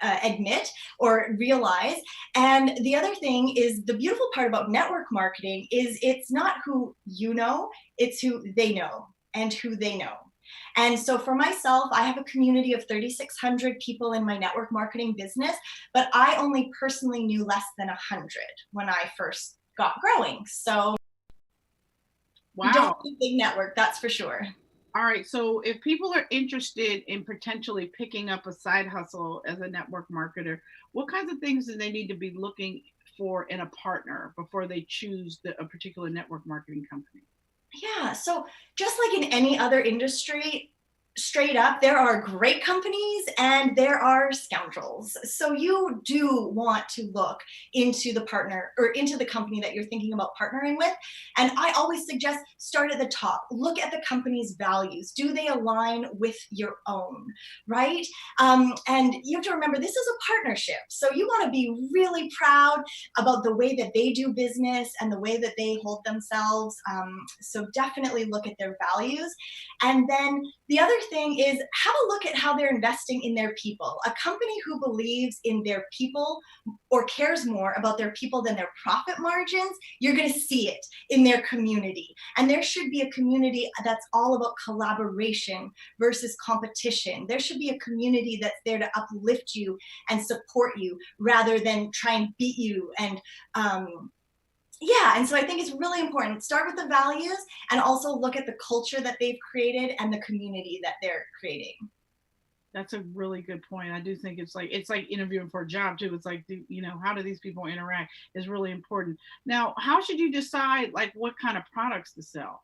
admit or realize. And the other thing is, the beautiful part about network marketing is it's not who you know, it's who they know and who they know. And so for myself, I have a community of 3,600 people in my network marketing business, but I only personally knew less than 100 when I first got growing. So wow, you don't need a big network, that's for sure. All right. So if people are interested in potentially picking up a side hustle as a network marketer, what kinds of things do they need to be looking for in a partner before they choose a particular network marketing company? Yeah, so just like in any other industry, straight up, there are great companies and there are scoundrels. So you do want to look into the partner or into the company that you're thinking about partnering with. And I always suggest start at the top. Look at the company's values. Do they align with your own, right? And you have to remember, this is a partnership. So you want to be really proud about the way that they do business and the way that they hold themselves. So definitely look at their values. And then the other thing is, have a look at how they're investing in their people. A company who believes in their people or cares more about their people than their profit margins, you're going to see it in their community. And there should be a community that's all about collaboration versus competition. There should be a community that's there to uplift you and support you rather than try and beat you. And and so I think it's really important. Start with the values and also look at the culture that they've created and the community that they're creating. That's a really good point. I do think it's like interviewing for a job too. It's like, how do these people interact is really important. Now, how should you decide like what kind of products to sell?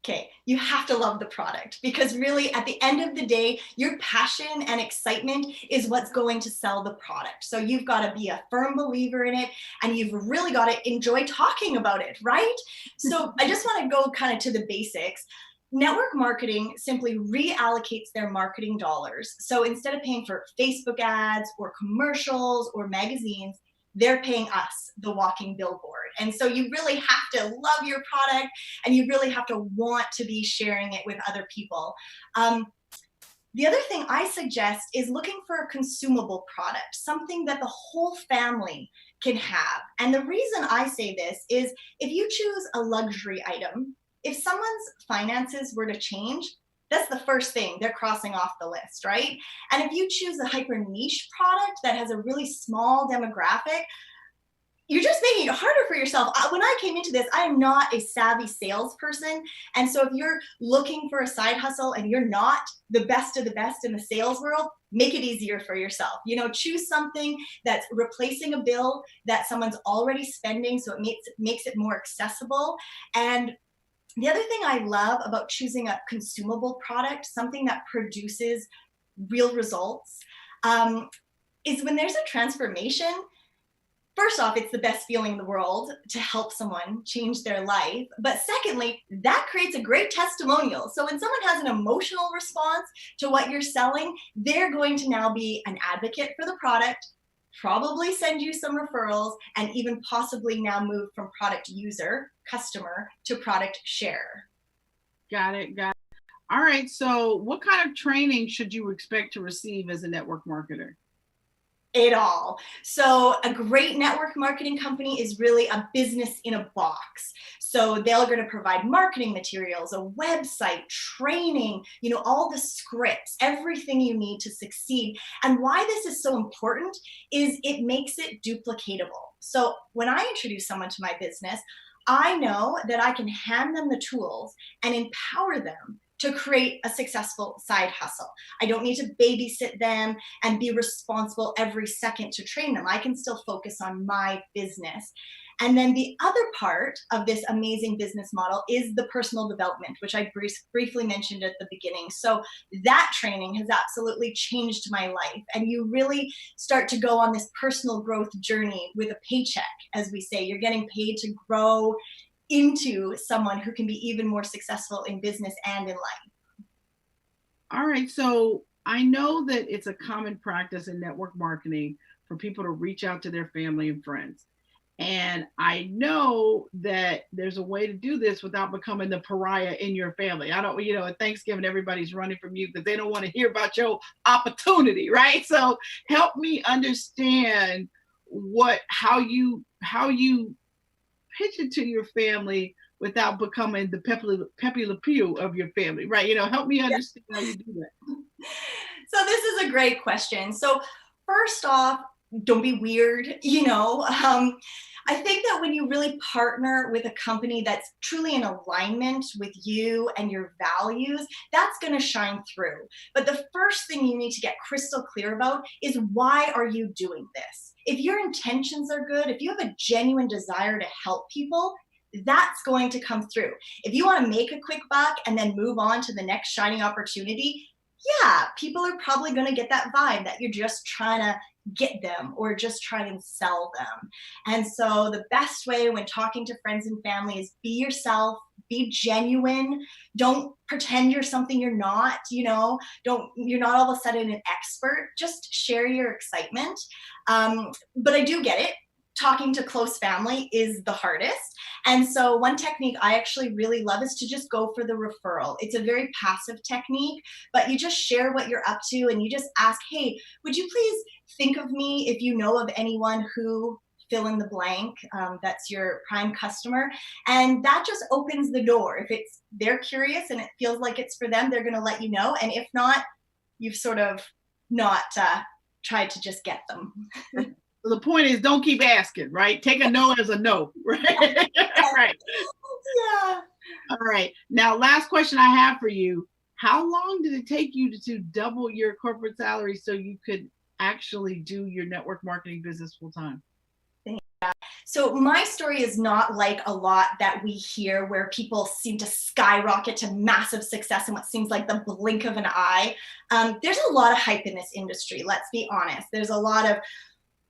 Okay, you have to love the product, because really at the end of the day, your passion and excitement is what's going to sell the product. So you've got to be a firm believer in it, and you've really got to enjoy talking about it, right? So I just want to go kind of to the basics. Network marketing simply reallocates their marketing dollars. So instead of paying for Facebook ads or commercials or magazines, they're paying us, the walking billboard. And so you really have to love your product, and you really have to want to be sharing it with other people. The other thing I suggest is looking for a consumable product, something that the whole family can have. And the reason I say this is, if you choose a luxury item, if someone's finances were to change, that's the first thing they're crossing off the list, right? And if you choose a hyper niche product that has a really small demographic, you're just making it harder for yourself. When I came into this, I am not a savvy salesperson. And so if you're looking for a side hustle and you're not the best of the best in the sales world, make it easier for yourself. Choose something that's replacing a bill that someone's already spending, so it makes it more accessible. And the other thing I love about choosing a consumable product, something that produces real results, is when there's a transformation. First off, it's the best feeling in the world to help someone change their life. But secondly, that creates a great testimonial. So when someone has an emotional response to what you're selling, they're going to now be an advocate for the product, probably send you some referrals, and even possibly now move from product user, customer, to product share. Got it. All right. So what kind of training should you expect to receive as a network marketer? It all. So a great network marketing company is really a business in a box. So they're going to provide marketing materials, a website, training, all the scripts, everything you need to succeed. And why this is so important is it makes it duplicatable. So when I introduce someone to my business, I know that I can hand them the tools and empower them to create a successful side hustle. I don't need to babysit them and be responsible every second to train them. I can still focus on my business. And then the other part of this amazing business model is the personal development, which I briefly mentioned at the beginning. So that training has absolutely changed my life. And you really start to go on this personal growth journey with a paycheck, as we say. You're getting paid to grow into someone who can be even more successful in business and in life. All right. So I know that it's a common practice in network marketing for people to reach out to their family and friends. And I know that there's a way to do this without becoming the pariah in your family. I don't, at Thanksgiving, everybody's running from you because they don't want to hear about your opportunity, right? So help me understand how you pitch it to your family without becoming the Pepe Le Pew of your family, right? Help me understand how you do that. So this is a great question. So first off, don't be weird. I think that when you really partner with a company that's truly in alignment with you and your values, that's going to shine through. But the first thing you need to get crystal clear about is, why are you doing this? If your intentions are good, if you have a genuine desire to help people, that's going to come through. If you want to make a quick buck and then move on to the next shining opportunity, yeah, people are probably going to get that vibe that you're just trying to get them or just trying to sell them. And so the best way when talking to friends and family is be yourself, be genuine. Don't pretend you're something you're not, you're not all of a sudden an expert. Just share your excitement. But I do get it. Talking to close family is the hardest. And so one technique I actually really love is to just go for the referral. It's a very passive technique, but you just share what you're up to and you just ask, hey, would you please think of me if you know of anyone who, fill in the blank, that's your prime customer. And that just opens the door. If they're curious and it feels like it's for them, they're going to let you know. And if not, you've sort of not tried to just get them. The point is, don't keep asking, right? Take a no as a no, right? Right. Yeah. All right. Now, last question I have for you. How long did it take you to double your corporate salary so you could actually do your network marketing business full time? So my story is not like a lot that we hear where people seem to skyrocket to massive success in what seems like the blink of an eye. There's a lot of hype in this industry, let's be honest. There's a lot of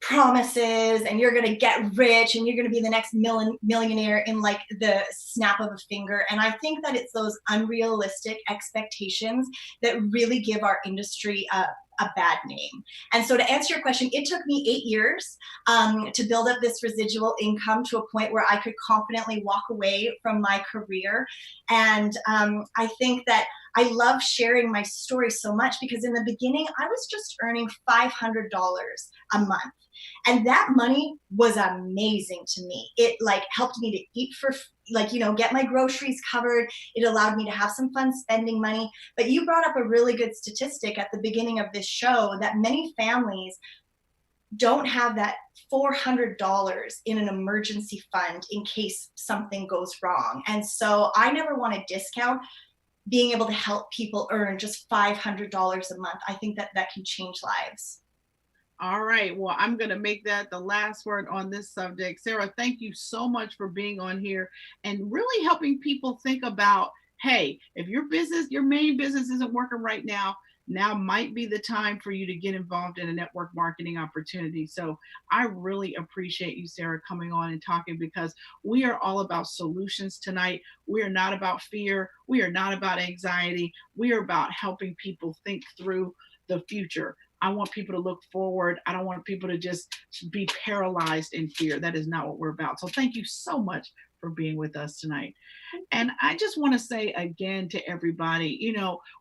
promises and you're going to get rich and you're going to be the next millionaire in like the snap of a finger. And I think that it's those unrealistic expectations that really give our industry a bad name. And so to answer your question, it took me 8 years to build up this residual income to a point where I could confidently walk away from my career. And I think that I love sharing my story so much because in the beginning, I was just earning $500 a month. And that money was amazing to me. It like helped me to eat for, get my groceries covered. It allowed me to have some fun spending money. But you brought up a really good statistic at the beginning of this show that many families don't have that $400 in an emergency fund in case something goes wrong. And so I never want to discount being able to help people earn just $500 a month. I think that can change lives. All right. Well, I'm going to make that the last word on this subject. Sarah, thank you so much for being on here and really helping people think about, hey, if your main business isn't working right now might be the time for you to get involved in a network marketing opportunity. So I really appreciate you, Sarah, coming on and talking because we are all about solutions tonight. We are not about fear. We are not about anxiety. We are about helping people think through the future. I want people to look forward. I don't want people to just be paralyzed in fear. That is not what we're about. So thank you so much for being with us tonight. And I just want to say again to everybody,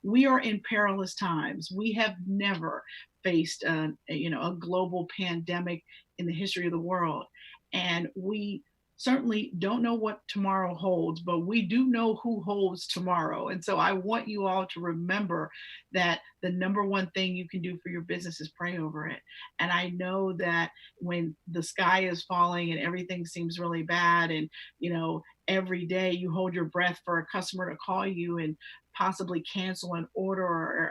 we are in perilous times. We have never faced a global pandemic in the history of the world. And we certainly don't know what tomorrow holds, but we do know who holds tomorrow. And so I want you all to remember that the number one thing you can do for your business is pray over it. And I know that when the sky is falling and everything seems really bad, and every day you hold your breath for a customer to call you and possibly cancel an order,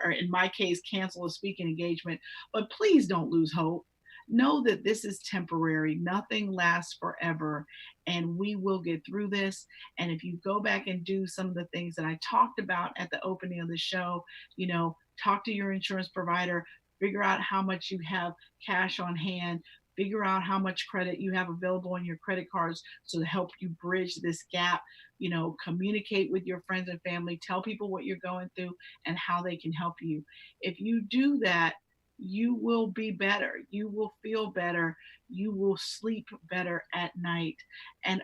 or in my case, cancel a speaking engagement, but please don't lose hope. Know that this is temporary. Nothing lasts forever, and we will get through this. And if you go back and do some of the things that I talked about at the opening of the show, talk to your insurance provider, figure out how much you have cash on hand, figure out how much credit you have available on your credit cards so to help you bridge this gap. Communicate with your friends and family, tell people what you're going through and how they can help you. If you do that, you will be better. You will feel better. You will sleep better at night. And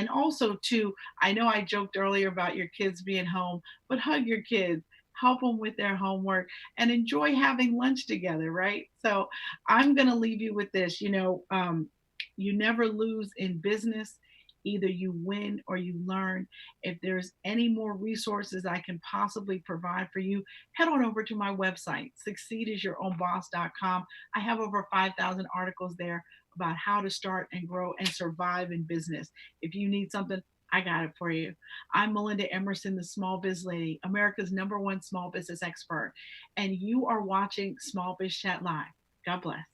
also too, I know I joked earlier about your kids being home, but hug your kids, help them with their homework, and enjoy having lunch together, right? So I'm going to leave you with this. You never lose in business. Either you win or you learn. If there's any more resources I can possibly provide for you, head on over to my website, succeedasYourOwnBoss.com. I have over 5,000 articles there about how to start and grow and survive in business. If you need something, I got it for you. I'm Melinda Emerson, the Small Biz Lady, America's #1 small business expert, and you are watching Small Biz Chat Live. God bless.